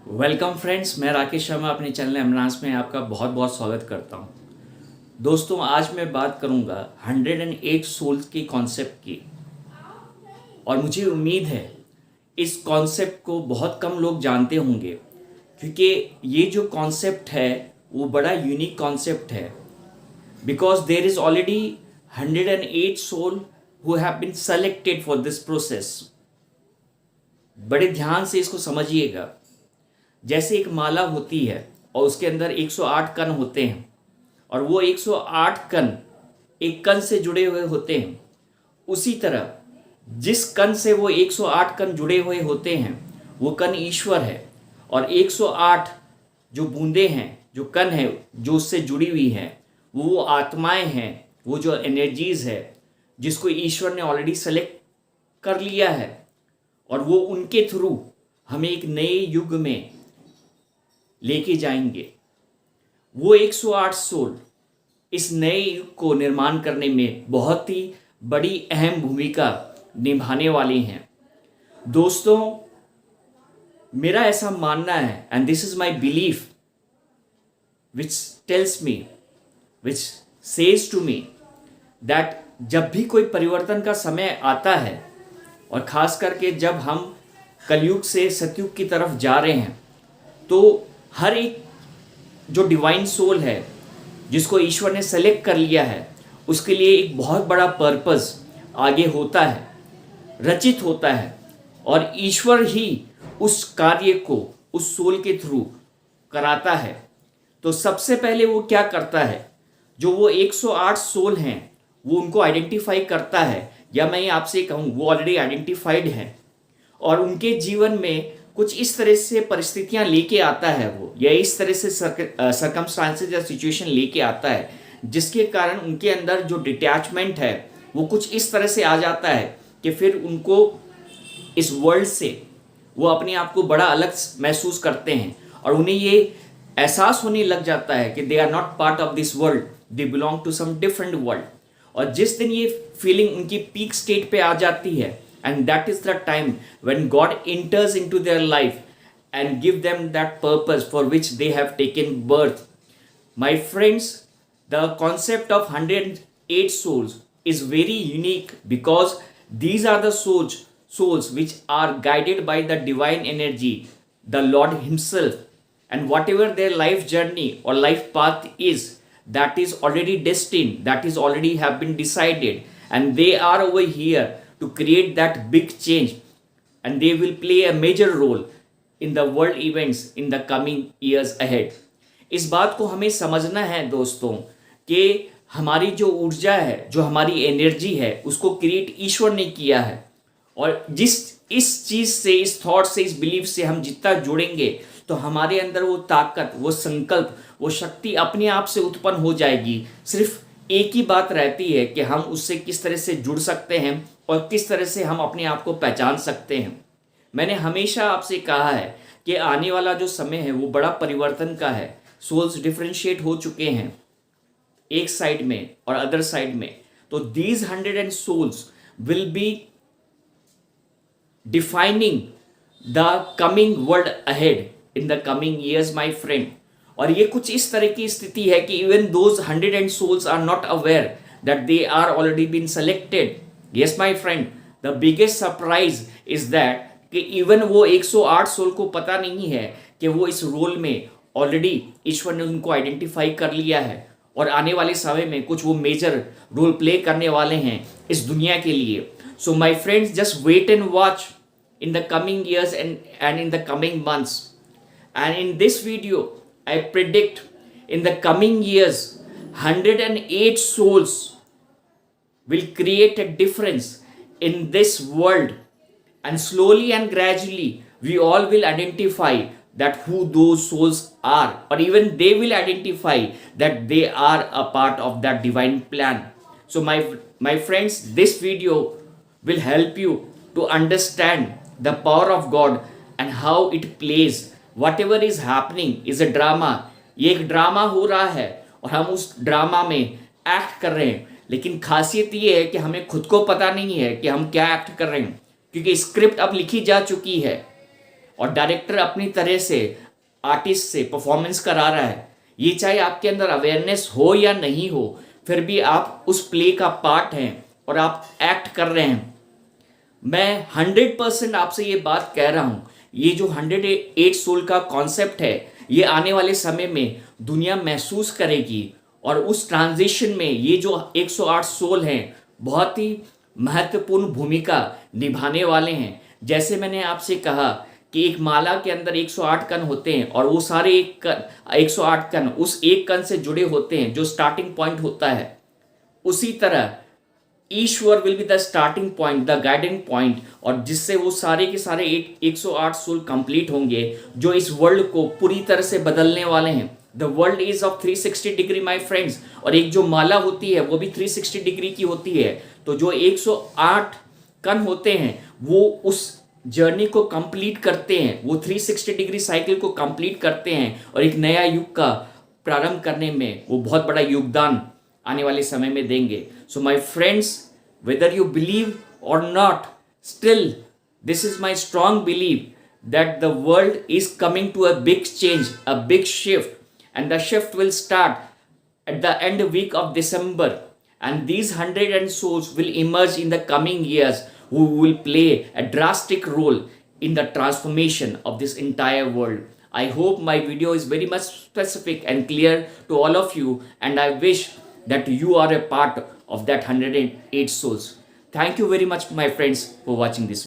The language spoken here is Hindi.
वेलकम फ्रेंड्स, मैं राकेश शर्मा अपने चैनल एमरांस में आपका बहुत बहुत स्वागत करता हूं। दोस्तों, आज मैं बात करूंगा 108 सोल्स की कॉन्सेप्ट की। और मुझे उम्मीद है इस कॉन्सेप्ट को बहुत कम लोग जानते होंगे, क्योंकि ये जो कॉन्सेप्ट है वो बड़ा यूनिक कॉन्सेप्ट है। Because there is already 108 soul who have been selected for this process. बड़े ध्यान से इसको समझिएगा। जैसे एक माला होती है और उसके अंदर 108 कण होते हैं, और वो 108 कण एक कण से जुड़े हुए होते हैं। उसी तरह जिस कण से वो 108 कण जुड़े हुए होते हैं वो कण ईश्वर है। और 108 जो बूंदें हैं, जो कण है, जो उससे जुड़ी हुई हैं, वो आत्माएं हैं, वो जो एनर्जीज है जिसको ईश्वर ने ऑलरेडी सेलेक्ट कर लिया है। और वो उनके थ्रू हमें एक नए युग में लेके जाएंगे। वो 108 सोल इस नए युग को निर्माण करने में बहुत ही बड़ी अहम भूमिका निभाने वाली हैं। दोस्तों, मेरा ऐसा मानना है, and this is my belief which tells me, which says to me that जब भी कोई परिवर्तन का समय आता है, और खास करके जब हम कलयुग से सतयुग की तरफ जा रहे हैं, तो हर एक जो डिवाइन सोल है जिसको ईश्वर ने सेलेक्ट कर लिया है, उसके लिए एक बहुत बड़ा पर्पस आगे होता है, रचित होता है। और ईश्वर ही उस कार्य को उस सोल के थ्रू कराता है। तो सबसे पहले वो क्या करता है, जो वो 108 सोल हैं वो उनको आइडेंटिफाई करता है, या मैं आपसे कहूँ वो ऑलरेडी आइडेंटिफाइड है। और उनके जीवन में कुछ इस तरह से परिस्थितियां लेके आता है वो, या इस तरह से सर्कमस्टांसेस या सिचुएशन लेके आता है, जिसके कारण उनके अंदर जो डिटैचमेंट है वो कुछ इस तरह से आ जाता है कि फिर उनको इस वर्ल्ड से वो अपने आप को बड़ा अलग महसूस करते हैं। और उन्हें ये एहसास होने लग जाता है कि they are not part of this world, they belong to some different world. और जिस दिन ये फीलिंग उनकी पीक स्टेट पे आ जाती है, and that is the time when God enters into their life and give them that purpose for which they have taken birth. My friends, the concept of 108 souls is very unique, because these are the souls which are guided by the divine energy, the Lord himself. And whatever their life journey or life path is, that is already destined, that is already have been decided, and they are over here to create that big change, and they will play a major role in the world events in the coming years ahead. इस बात को हमें समझना है दोस्तों, कि हमारी जो ऊर्जा है, जो हमारी एनर्जी है, उसको क्रिएट ईश्वर ने किया है। और इस चीज़ से, इस थॉट से, इस बिलीफ से हम जितना जुड़ेंगे, तो हमारे अंदर वो ताकत, वो संकल्प, वो शक्ति अपने आप से उत्पन्न हो जाएगी। सिर्फ एक ही बात रहती है कि हम उससे किस तरह से जुड़ सकते हैं और किस तरह से हम अपने आप को पहचान सकते हैं। मैंने हमेशा आपसे कहा है कि आने वाला जो समय है वो बड़ा परिवर्तन का है। सोल्स डिफरेंशिएट हो चुके हैं एक साइड में और अदर साइड में। तो these 100 souls will be defining the coming world ahead in the coming years, my friend. और ये कुछ इस तरह की स्थिति है कि even those 100 souls are not aware that they are already been selected. Yes my friend, the biggest surprise is that कि इवन वो 108 सोल को पता नहीं है कि वो इस रोल में ऑलरेडी ईश्वर ने उनको आइडेंटिफाई कर लिया है, और आने वाले समय में कुछ वो मेजर रोल प्ले करने वाले हैं इस दुनिया के लिए। So my friends, just wait and watch in the coming years and in the coming months. And in this video, I predict in the coming years, 108 souls will create a difference in this world. And slowly and gradually, we all will identify that who those souls are, or even they will identify that they are a part of that divine plan. So my friends, this video will help you to understand the power of God and how it plays. Whatever is happening is a drama. ये एक ड्रामा हो रहा है और हम उस ड्रामा में एक्ट कर रहे हैं। लेकिन खासियत ये है कि हमें खुद को पता नहीं है कि हम क्या एक्ट कर रहे हैं, क्योंकि स्क्रिप्ट अब लिखी जा चुकी है। और डायरेक्टर अपनी तरह से आर्टिस्ट से परफॉर्मेंस करा रहा है, ये चाहे आपके अंदर अवेयरनेस हो या नहीं हो, फिर भी आप उस प्ले का पार्ट हैं और आप एक्ट कर रहे हैं। मैं 100% आपसे ये बात कह रहा हूं, ये जो 108 सोल का कॉन्सेप्ट है, ये आने वाले समय में दुनिया महसूस करेगी और उस ट्रांजिशन में ये जो 108 सोल हैं बहुत ही महत्वपूर्ण भूमिका निभाने वाले हैं। जैसे मैंने आपसे कहा कि एक माला के अंदर 108 कण होते हैं और वो सारे 108 कण उस एक कण से जुड़े होते हैं जो स्टार्टिंग पॉइंट होता है। उसी तरह Ishwar will be the starting point, the guiding point, और जिससे वो सारे के सारे 108 सोल कंप्लीट होंगे जो इस वर्ल्ड को पूरी तरह से बदलने वाले हैं। The world is of 360 degree my friends, और एक जो माला होती है वो भी 360 डिग्री की होती है। तो जो 108 कण होते हैं वो उस जर्नी को कंप्लीट करते हैं, वो 360 डिग्री साइकिल को कंप्लीट करते हैं और एक नया युग का प्रारंभ करने में वो बहुत बड़ा योगदान आने वाले समय में देंगे। सो my friends, whether you believe or not, still this is my strong belief that the world is coming to a big change, a big shift, and the shift will start at the end week of December, and these 100 souls will emerge in the coming years who will play a drastic role in the transformation of this entire world. I hope my video is very much specific and clear to all of you, and I wish that you are a part of that 108 souls. Thank you very much, my friends, for watching this.